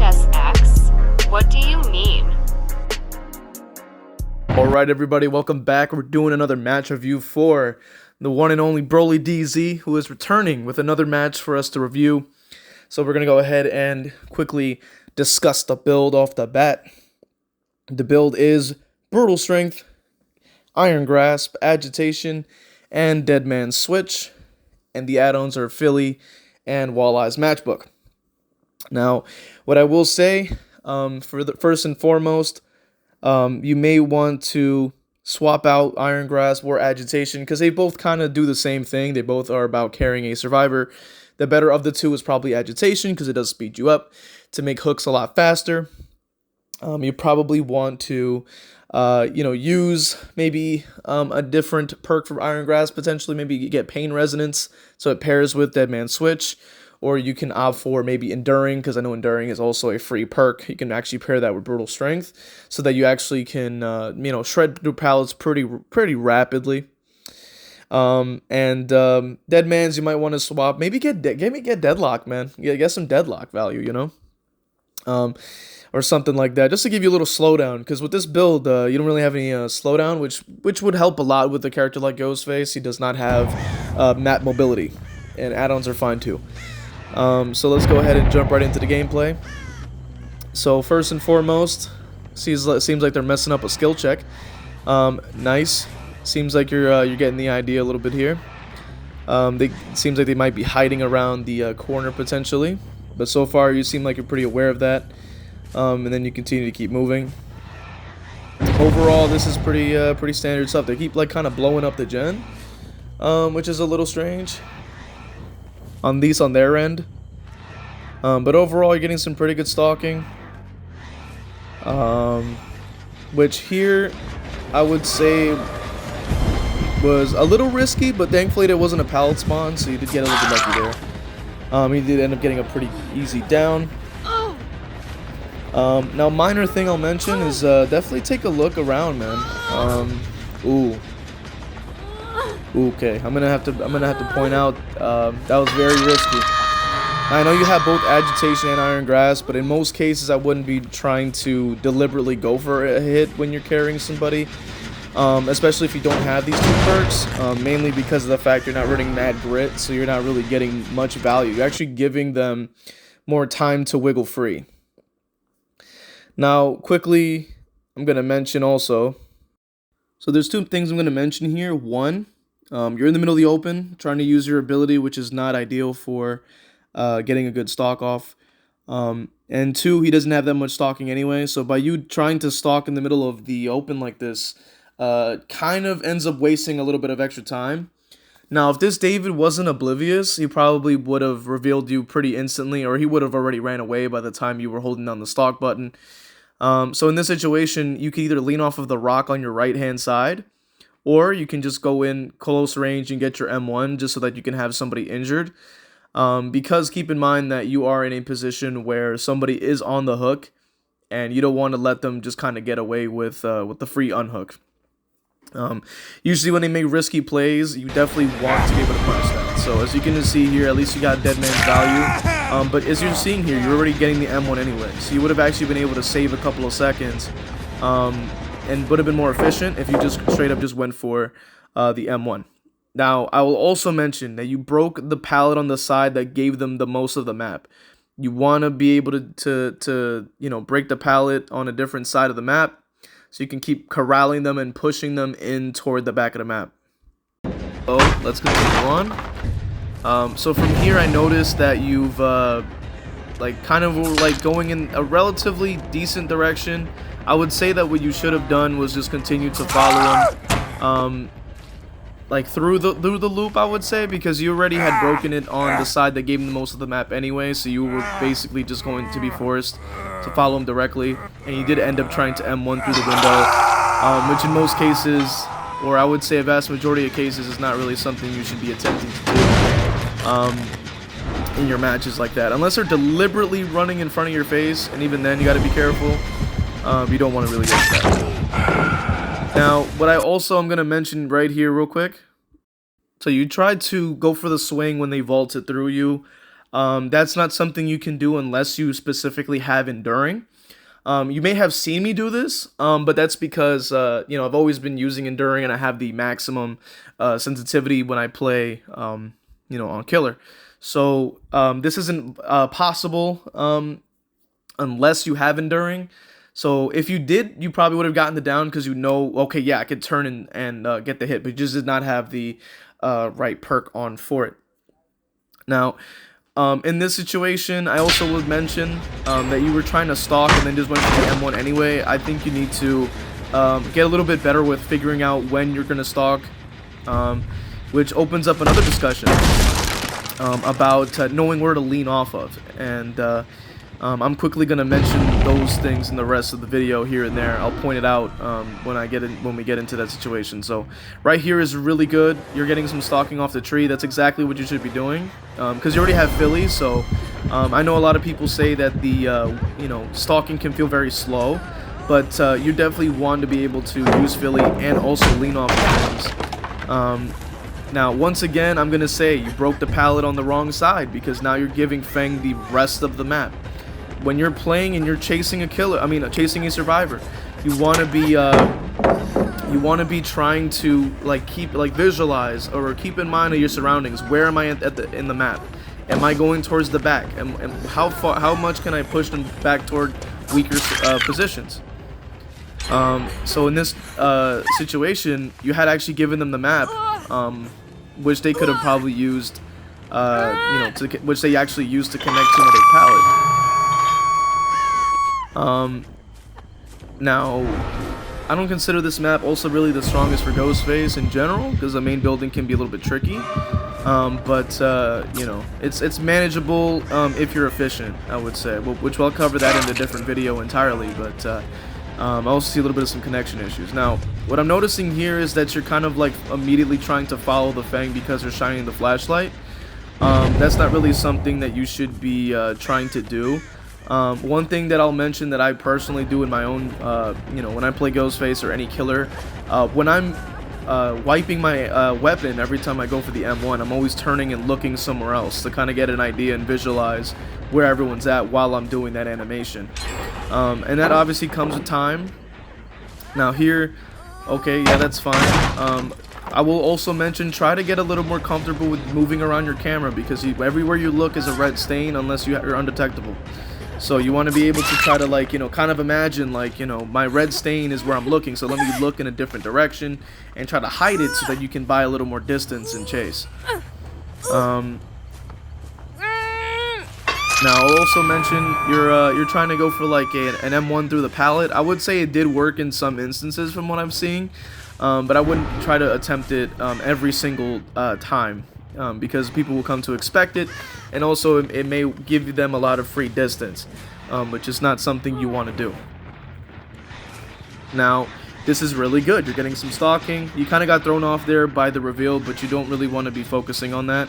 v.h.s.x? What do you mean? Alright everybody, welcome back. We're doing another match review for the one and only BrolyDZ, who is returning with another match for us to review. So we're going to go ahead and quickly discuss the build off the bat. The build is Brutal Strength, Iron Grasp, Agitation, and Dead Man's Switch. And the add-ons are Philly and Walleye's Matchbook. Now, what I will say, first and foremost, you may want to swap out Iron Grasp or Agitation because they both kind of do the same thing. They both are about carrying a survivor. The better of the two is probably Agitation because it does speed you up to make hooks a lot faster. You probably want to, use maybe a different perk from Iron Grasp. Potentially, maybe you get Pain Resonance, so it pairs with Dead Man's Switch. Or you can opt for maybe Enduring, because I know Enduring is also a free perk. You can actually pair that with Brutal Strength, so that you actually can, shred through pallets pretty rapidly. Dead Man's you might want to swap. Maybe get Deadlock, man. Yeah, get some Deadlock value, or something like that, just to give you a little slowdown. Because with this build, you don't really have any slowdown, which would help a lot with a character like Ghostface. He does not have map mobility, and add-ons are fine too. So let's go ahead and jump right into the gameplay. So first and foremost, seems like they're messing up a skill check. Nice. Seems like you're getting the idea a little bit here. Seems like they might be hiding around the corner potentially, but so far you seem like you're pretty aware of that. And then you continue to keep moving. Overall, this is pretty standard stuff. They keep like kind of blowing up the gen, which is a little strange. On their end, but overall you're getting some pretty good stalking, which here I would say was a little risky, but thankfully there wasn't a pallet spawn, so you did get a little bit lucky there. He did end up getting a pretty easy down. Now minor thing I'll mention is definitely take a look around, man. Okay, I'm gonna have to point out that was very risky. I know you have both Agitation and Iron Grasp, but in most cases I wouldn't be trying to deliberately go for a hit when you're carrying somebody, especially if you don't have these two perks, mainly because of the fact you're not running Mad Grit, so you're not really getting much value. You're actually giving them more time to wiggle free. Now, quickly, I'm gonna mention also, so there's two things I'm gonna mention here. One, you're in the middle of the open, trying to use your ability, which is not ideal for getting a good stalk off. And two, he doesn't have that much stalking anyway, so by you trying to stalk in the middle of the open like this, kind of ends up wasting a little bit of extra time. Now, if this David wasn't oblivious, he probably would have revealed you pretty instantly, or he would have already ran away by the time you were holding down the stalk button. So in this situation, you can either lean off of the rock on your right-hand side, or you can just go in close range and get your M1 just so that you can have somebody injured. Because keep in mind that you are in a position where somebody is on the hook, and you don't want to let them just kind of get away with the free unhook. Usually when they make risky plays, you definitely want to be able to punish that. So as you can see here, at least you got Dead Man's value. But as you're seeing here, you're already getting the M1 anyway. So you would have actually been able to save a couple of seconds. And would have been more efficient if you just straight up just went for the M1. Now, I will also mention that you broke the pallet on the side that gave them the most of the map. You want to be able to break the pallet on a different side of the map, so you can keep corralling them and pushing them in toward the back of the map. So let's continue on. So from here, I noticed that you've kind of going in a relatively decent direction. I would say that what you should have done was just continue to follow him, through the loop, I would say, because you already had broken it on the side that gave him the most of the map anyway, so you were basically just going to be forced to follow him directly, and you did end up trying to M1 through the window, which in most cases, or I would say a vast majority of cases, is not really something you should be attempting to do in your matches like that, unless they're deliberately running in front of your face, and even then you got to be careful. You don't want to really get that. Now, what I'm going to mention right here real quick. So you tried to go for the swing when they vaulted through you. That's not something you can do unless you specifically have enduring. You may have seen me do this, but that's because I've always been using enduring and I have the maximum sensitivity when I play on killer. So this isn't possible unless you have enduring. So if you did, you probably would have gotten the down because okay, yeah, I could turn and get the hit, but you just did not have the right perk on for it. Now, in this situation, I also would mention that you were trying to stalk and then just went for the M1 anyway. I think you need to get a little bit better with figuring out when you're going to stalk, which opens up another discussion about knowing where to lean off of. And I'm quickly going to mention those things in the rest of the video here and there. I'll point it out when we get into that situation. So right here is really good. You're getting some stalking off the tree. That's exactly what you should be doing because you already have Philly. So I know a lot of people say that the stalking can feel very slow, but you definitely want to be able to use Philly and also lean off things. Now, once again, I'm going to say you broke the pallet on the wrong side because now you're giving Feng the rest of the map. When you're playing and you're chasing chasing a survivor, you want to be trying to visualize or keep in mind of your surroundings. Where am I in the map? Am I going towards the back? And how much can I push them back toward weaker positions? So in this situation, you had actually given them the map, which they could have probably used, which they actually used to connect to another pallet. Now, I don't consider this map also really the strongest for Ghostface in general, because the main building can be a little bit tricky. It's manageable if you're efficient, I would say, which I'll cover that in a different video entirely, but I also see a little bit of some connection issues. Now, what I'm noticing here is that you're kind of like immediately trying to follow the Fang because they're shining the flashlight. That's not really something that you should be trying to do. One thing that I'll mention that I personally do in my own, when I play Ghostface or any killer, when I'm wiping my weapon every time I go for the M1, I'm always turning and looking somewhere else to kind of get an idea and visualize where everyone's at while I'm doing that animation. And that obviously comes with time. Now here, okay, yeah, that's fine. I will also mention, try to get a little more comfortable with moving around your camera because everywhere you look is a red stain unless you're undetectable. So you want to be able to try to kind of imagine my red stain is where I'm looking, so let me look in a different direction and try to hide it so that you can buy a little more distance and chase. Now I'll also mention you're trying to go for an M1 through the pallet. I would say it did work in some instances from what I'm seeing, but I wouldn't try to attempt it every single time. Because people will come to expect it, and also it may give them a lot of free distance, which is not something you want to do. Now, this is really good. You're getting some stalking. You kind of got thrown off there by the reveal, but you don't really want to be focusing on that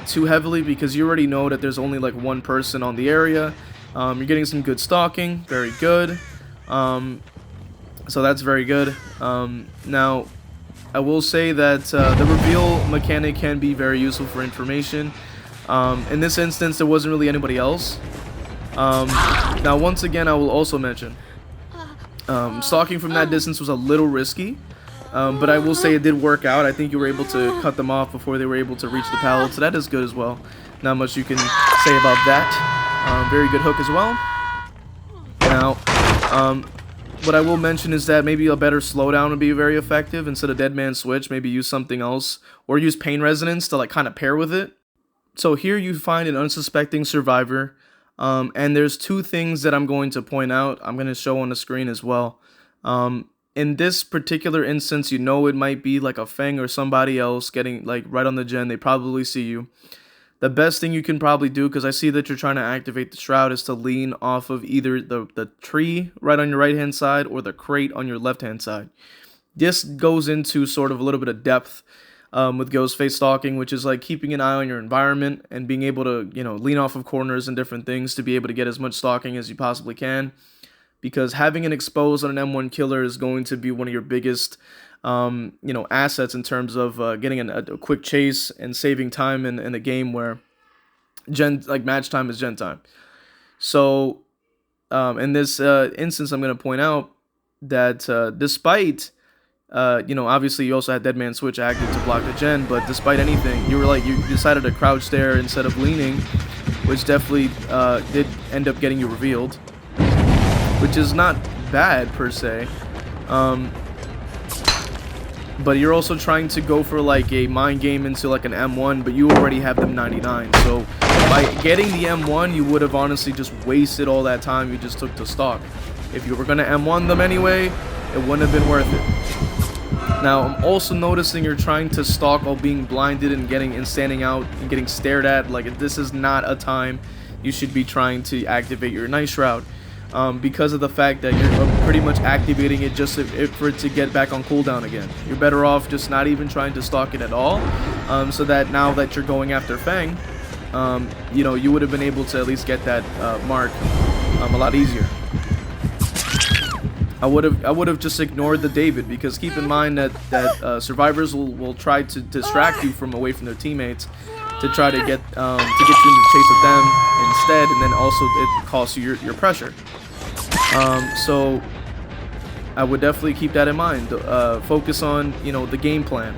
too heavily because you already know that there's only one person on the area. You're getting some good stalking. Very good. So that's very good. Now, I will say that the reveal mechanic can be very useful for information. In this instance, there wasn't really anybody else. Now, once again, I will also mention, stalking from that distance was a little risky, but I will say it did work out. I think you were able to cut them off before they were able to reach the pallet, so that is good as well. Not much you can say about that. Very good hook as well. Now, what I will mention is that maybe a better slowdown would be very effective. Instead of Dead Man Switch, maybe use something else. Or use Pain Resonance to kind of pair with it. So here you find an unsuspecting survivor. And there's two things that I'm going to point out. I'm going to show on the screen as well. In this particular instance, it might be a Feng or somebody else getting right on the gen. They probably see you. The best thing you can probably do, because I see that you're trying to activate the shroud, is to lean off of either the tree right on your right hand side or the crate on your left hand side. This goes into sort of a little bit of depth with Ghostface stalking, which is keeping an eye on your environment and being able to lean off of corners and different things to be able to get as much stalking as you possibly can. Because having an exposed on an M1 killer is going to be one of your biggest assets in terms of getting a quick chase and saving time in a game where match time is gen time. So in this instance, I'm going to point out that despite obviously you also had Dead Man Switch active to block the gen, but despite anything, you decided to crouch there instead of leaning, which definitely did end up getting you revealed, which is not bad per se. But you're also trying to go for like a mind game into like an M1, but you already have them 99. So by getting the M1, you would have honestly just wasted all that time you just took to stalk. If you were gonna M1 them anyway, it wouldn't have been worth it. Now I'm also noticing you're trying to stalk while being blinded and standing out and getting stared at. Like, this is not a time you should be trying to activate your Night Shroud. Because of the fact that you're pretty much activating it just for it to get back on cooldown again. You're better off just not even trying to stalk it at all, so that now that you're going after Fang, you would have been able to at least get that mark a lot easier. I would have just ignored the David, because keep in mind that survivors will try to distract you from away from their teammates to try to get you into chase with them instead, and then also it costs you your pressure. So I would definitely keep that in mind. Focus on the game plan.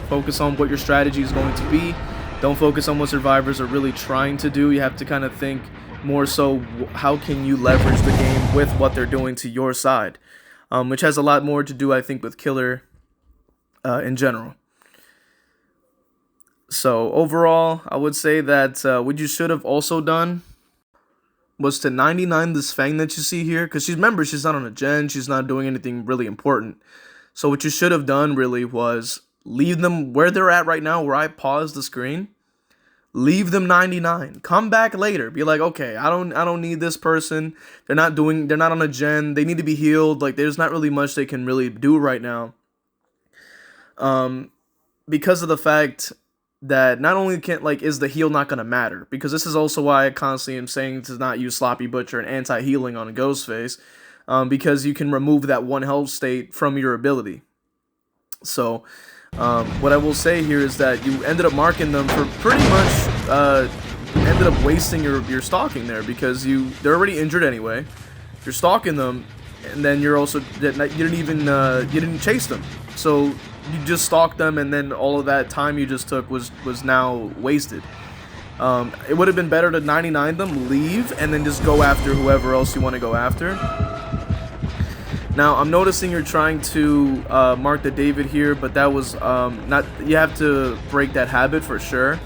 Focus on what your strategy is going to be. Don't focus on what survivors are really trying to do. You have to kind of think more so how can you leverage the game with what they're doing to your side, which has a lot more to do, I think, with Killer in general. So overall, I would say that what you should have also done was to 99 this Fang that you see here, because she's not on a gen, she's not doing anything really important. So what you should have done really was leave them where they're at right now, where I paused the screen. Leave them 99. Come back later. Be like, okay, I don't need this person. They're not on a gen. They need to be healed. Like, there's not really much they can really do right now. Because of the fact that not only is the heal not going to matter, because this is also why I constantly am saying to not use Sloppy Butcher and anti-healing on a Ghostface, because you can remove that one health state from your ability. So what I will say here is that you ended up marking them for pretty much ended up wasting your stalking there, because they're already injured anyway. You're stalking them, and then you didn't chase them. So you just stalked them, and then all of that time you just took was now wasted. It would have been better to 99 them, leave, and then just go after whoever else you want to go after. Now I'm noticing you're trying to mark the David here, but that was not. You have to break that habit for sure,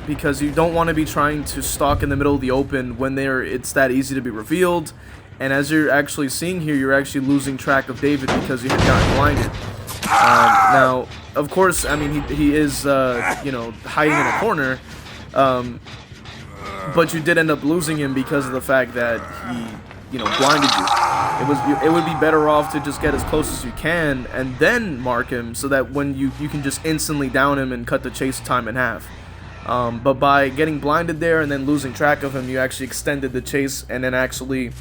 because you don't want to be trying to stalk in the middle of the open when it's that easy to be revealed. And as you're actually seeing here, you're actually losing track of David because you had gotten blinded. Now, of course, I mean, he is, hiding in a corner, but you did end up losing him because of the fact that he, blinded you. It would be better off to just get as close as you can and then mark him, so that when you can just instantly down him and cut the chase time in half. But by getting blinded there and then losing track of him, you actually extended the chase and then actually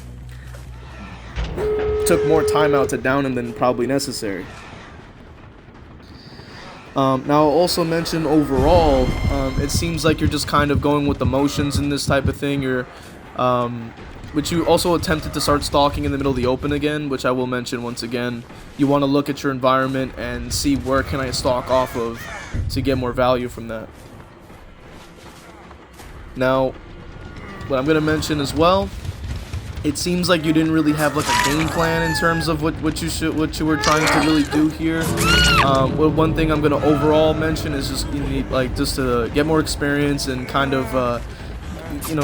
took more time out to down him than probably necessary. Now I'll also mention overall, it seems like you're just kind of going with the motions in this type of thing. Which you also attempted to start stalking in the middle of the open again, which I will mention once again. You want to look at your environment and see where can I stalk off of to get more value from that. Now, what I'm going to mention as well, it seems like you didn't really have like a game plan in terms of what you were trying to really do here. Well, one thing I'm going to overall mention is just you need just to get more experience and kind of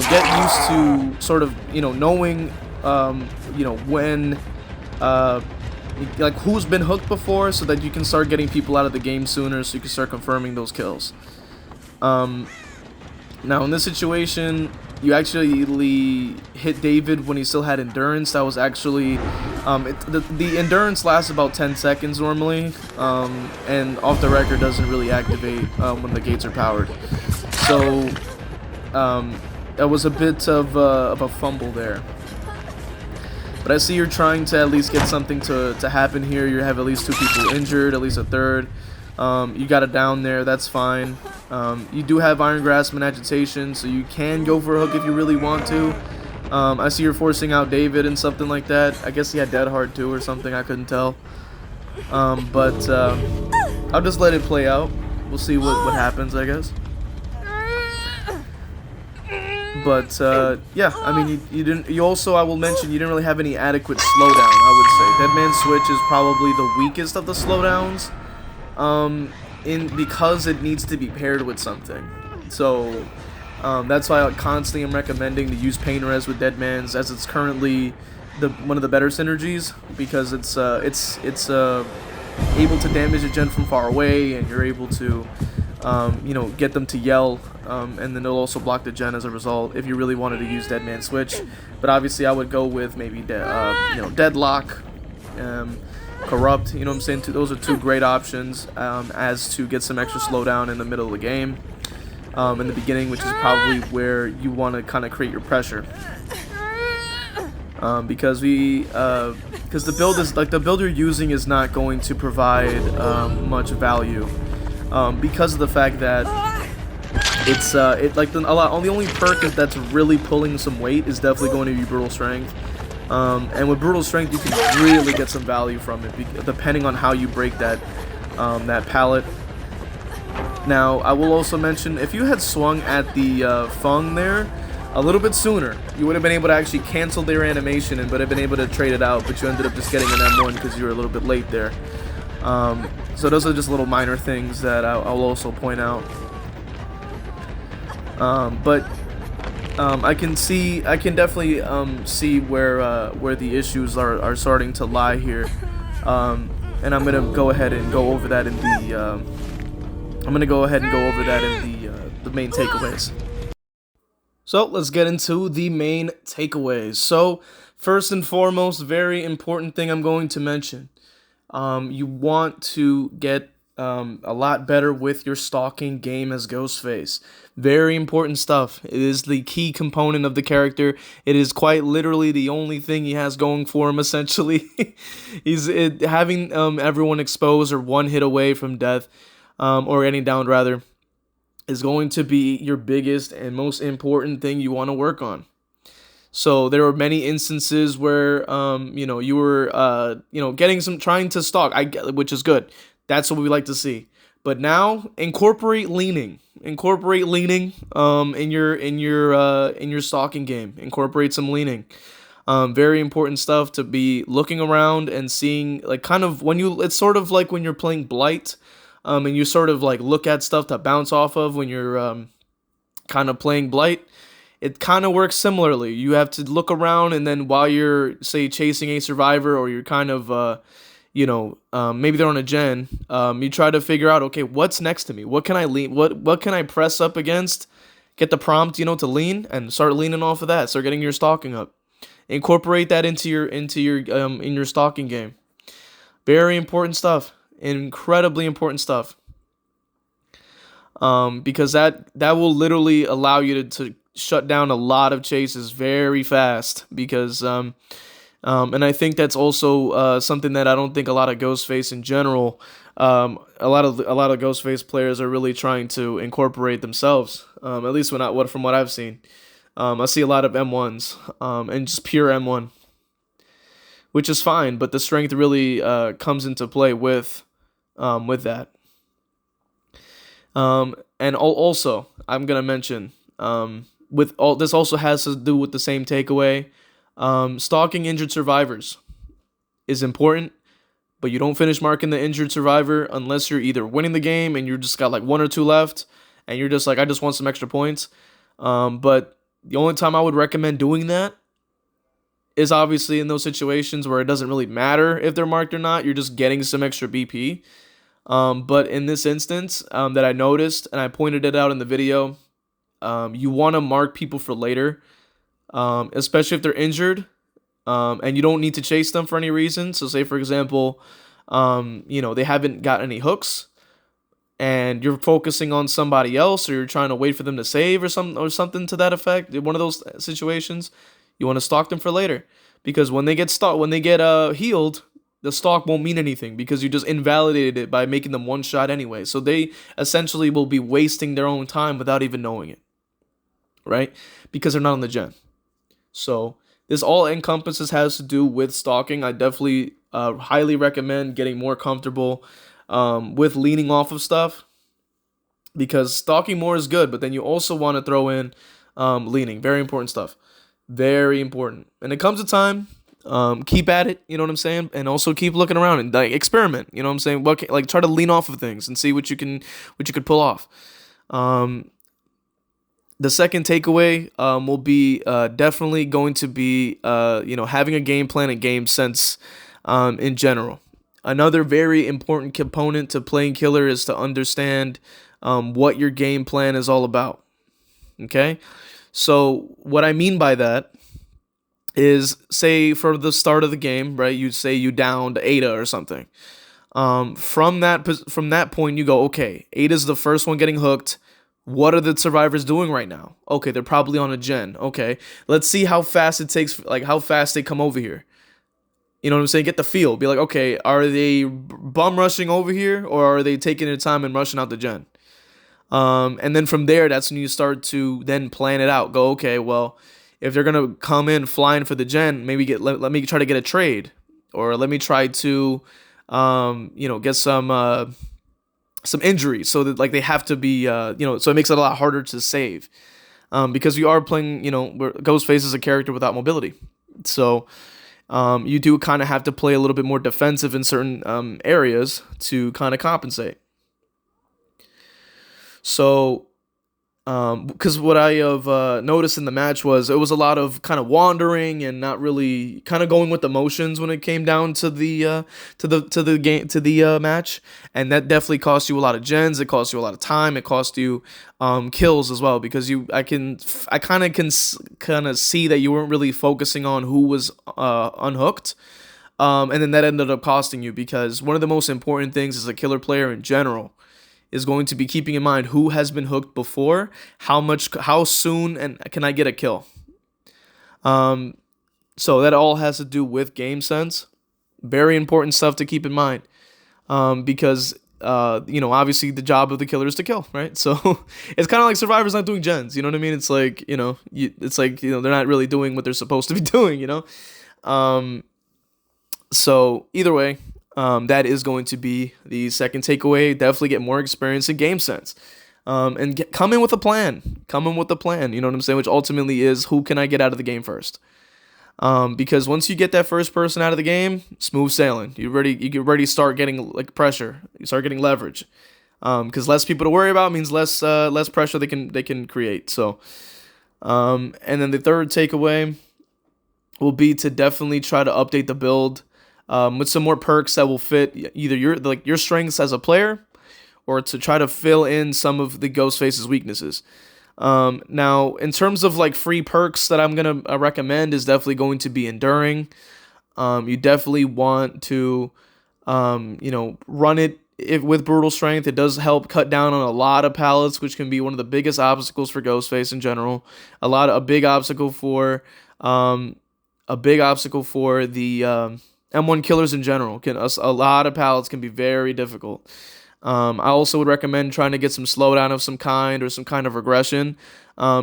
get used to sort of knowing when who's been hooked before, so that you can start getting people out of the game sooner, so you can start confirming those kills. Now in this situation, you actually hit David when he still had endurance. That was actually the endurance lasts about 10 seconds normally, and off the record doesn't really activate when the gates are powered. So that was a bit of a fumble there. But I see you're trying to at least get something to happen here. You have at least 2 people injured, at least a third. You got it down there, that's fine. You do have Iron Grasp and Agitation, so you can go for a hook if you really want to. I see you're forcing out David and something like that. I guess he had Dead Hard too or something, I couldn't tell. But I'll just let it play out. We'll see what happens, I guess. But yeah, I mean, you didn't. You also, I will mention, you didn't really have any adequate slowdown. I would say Dead Man Switch is probably the weakest of the slowdowns, because it needs to be paired with something. So that's why I constantly am recommending to use Pain Res with Dead Man's, as it's currently one of the better synergies, because it's able to damage a gen from far away, and you're able to get them to yell, and then they'll also block the gen as a result if you really wanted to use Dead Man Switch. But obviously I would go with maybe Deadlock, Corrupt, you know what I'm saying? Those are two great options as to get some extra slowdown in the middle of the game, in the beginning, which is probably where you want to kind of create your pressure. Because the build is the build you're using is not going to provide much value, because of the fact that it's the only perk that's really pulling some weight is definitely going to be Brutal Strength. And with Brutal Strength, you can really get some value from it, depending on how you break that pallet. Now, I will also mention, if you had swung at the Fung there a little bit sooner, you would have been able to actually cancel their animation and would have been able to trade it out, but you ended up just getting an M1 because you were a little bit late there. So those are just little minor things that I'll also point out. But I can definitely see where the issues are starting to lie here, and I'm gonna go ahead and go over that in the main takeaways. So let's get into the main takeaways. So first and foremost, very important thing I'm going to mention. You want to get a lot better with your stalking game as Ghostface. Very important stuff. It is the key component of the character. It is quite literally the only thing he has going for him, essentially. Having everyone exposed or one hit away from death, or getting downed rather, is going to be your biggest and most important thing you want to work on. So there were many instances where you were trying to stalk, which is good. That's what we like to see. But now incorporate leaning in your stalking game. Incorporate some leaning. Very important stuff to be looking around and seeing, like, kind of it's sort of like when you're playing Blight, and you sort of like look at stuff to bounce off of when you're kind of playing Blight. It kind of works similarly. You have to look around, and then while you're, say, chasing a survivor, or you're kind of maybe they're on a gen, you try to figure out, okay, what's next to me? What can I lean? What can I press up against? Get the prompt, to lean, and start leaning off of that. Start getting your stalking up. Incorporate that into your stalking game. Very important stuff. Incredibly important stuff. Because that will literally allow you to shut down a lot of chases very fast. Because and I think that's also something that I don't think a lot of Ghostface in general, a lot of Ghostface players are really trying to incorporate themselves. At least from what I've seen, I see a lot of M1s, and just pure M1, which is fine. But the strength really comes into play with that. And also, I'm gonna mention, with all this also has to do with the same takeaway. Stalking injured survivors is important, but you don't finish marking the injured survivor unless you're either winning the game and you're just got like 1 or 2 left, and you're just like, I just want some extra points. But the only time I would recommend doing that is obviously in those situations where it doesn't really matter if they're marked or not. You're just getting some extra BP. But in this instance, that I noticed, and I pointed it out in the video, you want to mark people for later, especially if they're injured, and you don't need to chase them for any reason. So say, for example, they haven't got any hooks, and you're focusing on somebody else, or you're trying to wait for them to save or something to that effect. In one of those situations, you want to stalk them for later, because when they get healed, the stock won't mean anything because you just invalidated it by making them one shot anyway. So they essentially will be wasting their own time without even knowing it, right? Because they're not on the gen. So this all encompasses has to do with stalking. I definitely highly recommend getting more comfortable with leaning off of stuff, because stalking more is good, but then you also want to throw in leaning. Very important stuff. Very important. And it comes a time. Keep at it, you know what I'm saying, and also keep looking around and like experiment, you know what I'm saying. Like try to lean off of things and see what you could pull off. The second takeaway will be definitely going to be having a game plan and game sense in general. Another very important component to playing killer is to understand what your game plan is all about. Okay, so what I mean by that is, say for the start of the game, right? You say you downed Ada or something. From that point, you go, okay, Ada's the first one getting hooked. What are the survivors doing right now? Okay, they're probably on a gen. Okay, let's see how fast it takes, like how fast they come over here. You know what I'm saying? Get the feel. Be like, okay, are they bum rushing over here, or are they taking their time and rushing out the gen? And then from there, that's when you start to then plan it out. Go, okay, well, if they're gonna come in flying for the gen, maybe let me try to get a trade, or let me try to, get some injuries, so that like they have to be, so it makes it a lot harder to save, because we are playing, where Ghostface is a character without mobility, so you do kind of have to play a little bit more defensive in certain areas to kind of compensate. So. Because what I have noticed in the match was it was a lot of kind of wandering and not really kind of going with the motions when it came down to the match, and that definitely cost you a lot of gens. It cost you a lot of time. It cost you kills as well, because I kind of can see that you weren't really focusing on who was unhooked, and then that ended up costing you, because one of the most important things as a killer player in general is going to be keeping in mind who has been hooked before, how soon, and can I get a kill. So that all has to do with game sense. Very important stuff to keep in mind, because obviously the job of the killer is to kill, right? So it's kind of like survivors not doing gens. You know what I mean? It's like they're not really doing what they're supposed to be doing. So either way. That is going to be the second takeaway. Definitely get more experience in game sense. And come in with a plan. Come in with a plan, you know what I'm saying? Which ultimately is, who can I get out of the game first? Because once you get that first person out of the game, smooth sailing. You already start getting like pressure. You start getting leverage. Because less people to worry about means less pressure they can create. So, and then the third takeaway will be to definitely try to update the build. With some more perks that will fit either your strengths as a player, or to try to fill in some of the Ghostface's weaknesses. Now, in terms of like free perks that I'm gonna recommend, is definitely going to be enduring. You definitely want to, run it with brutal strength. It does help cut down on a lot of pallets, which can be one of the biggest obstacles for Ghostface in general. A big obstacle for the M1 killers in general. A lot of pallets can be very difficult. I also would recommend trying to get some slowdown of some kind, or some kind of regression,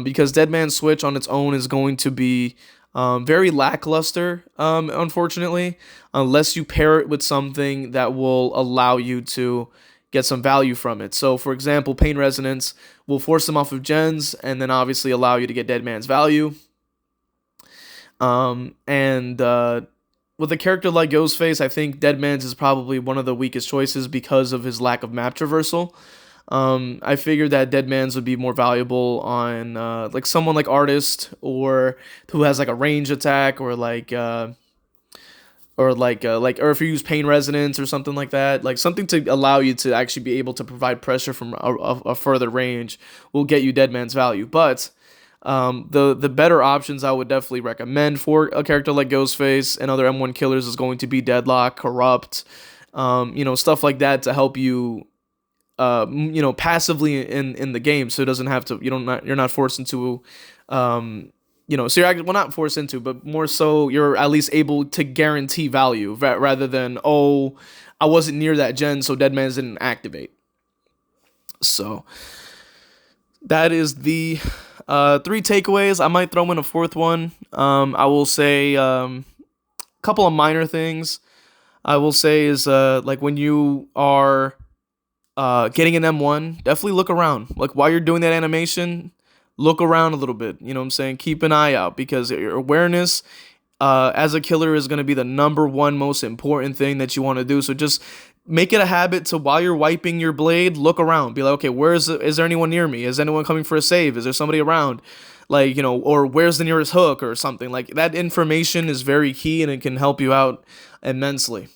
because Dead Man's Switch on its own is going to be very lackluster, unfortunately, unless you pair it with something that will allow you to get some value from it. So, for example, Pain Resonance will force them off of gens, and then obviously allow you to get Dead Man's value. With a character like Ghostface, I think Dead Man's is probably one of the weakest choices because of his lack of map traversal. I figured that Dead Man's would be more valuable on like someone like Artist, or who has like a range attack, or if you use Pain Resonance or something like that, like something to allow you to actually be able to provide pressure from a further range will get you Dead Man's value. But the better options I would definitely recommend for a character like Ghostface and other M1 killers is going to be Deadlock, Corrupt, stuff like that, to help you, passively in the game, so it doesn't have to, you're not forced into, you know, so you're actually, well, not forced into, but more so you're at least able to guarantee value rather than, oh, I wasn't near that gen, so Dead Man's didn't activate. So that is the 3 takeaways. I might throw in a 4th one. I will say a couple of minor things. I will say is like when you are getting an M1, definitely look around. Like while you're doing that animation, look around a little bit. You know what I'm saying? Keep an eye out, because your awareness as a killer is going to be the #1 most important thing that you want to do. So just make it a habit to, while you're wiping your blade, look around. Be like, okay, is there anyone near me? Is anyone coming for a save? Is there somebody around? Like, you know, or where's the nearest hook or something? Like, that information is very key, and it can help you out immensely.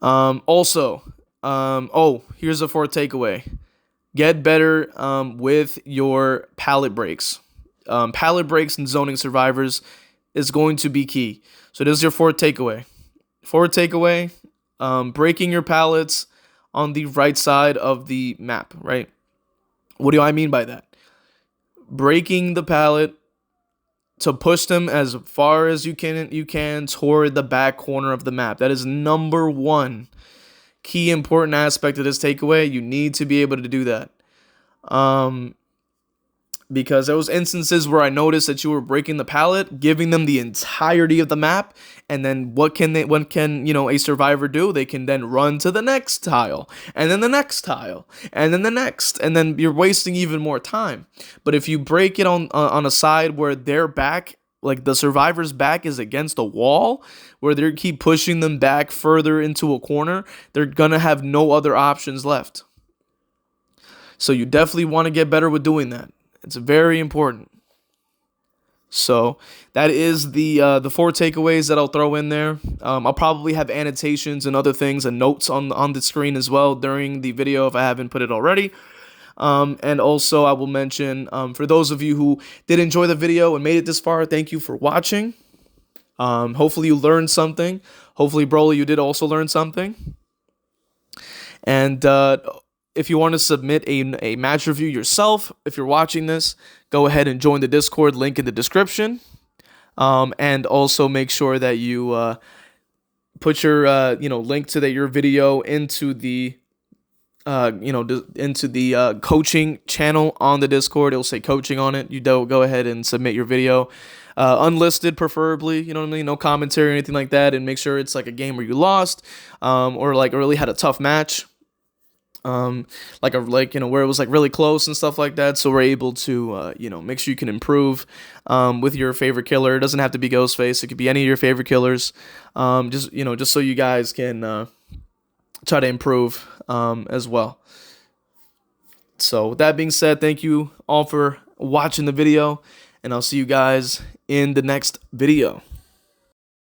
Also, here's a 4th takeaway. Get better with your pallet breaks. Pallet breaks and zoning survivors is going to be key. So this is your 4th takeaway. 4th takeaway, breaking your pallets on the right side of the map, right? What do I mean by that? Breaking the pallet to push them as far as you can toward the back corner of the map. That is #1 key important aspect of this takeaway. You need to be able to do that. Because there was instances where I noticed that you were breaking the pallet, giving them the entirety of the map, and then what can a survivor do? They can then run to the next tile, and then the next tile, and then the next, and then you're wasting even more time. But if you break it on a side where their back, like the survivor's back, is against a wall, where they keep pushing them back further into a corner, they're gonna have no other options left. So you definitely want to get better with doing that. It's very important. So that is the 4 takeaways that I'll throw in there. I'll probably have annotations and other things and notes on the screen as well during the video if I haven't put it already. And also I will mention, for those of you who did enjoy the video and made it this far, thank you for watching. Hopefully you learned something. Hopefully, Broly, you did also learn something. And if you want to submit a match review yourself, if you're watching this, go ahead and join the Discord, link in the description. And also make sure that you put your link to your video into the coaching channel on the Discord. It'll say coaching on it. You go ahead and submit your video, unlisted preferably. You know what I mean? No commentary or anything like that, and make sure it's like a game where you lost, or like really had a tough match. Where it was like really close and stuff like that, so we're able to make sure you can improve with your favorite killer. It doesn't have to be Ghostface, it could be any of your favorite killers, just so you guys can try to improve as well. So with that being said, thank you all for watching the video, and I'll see you guys in the next video.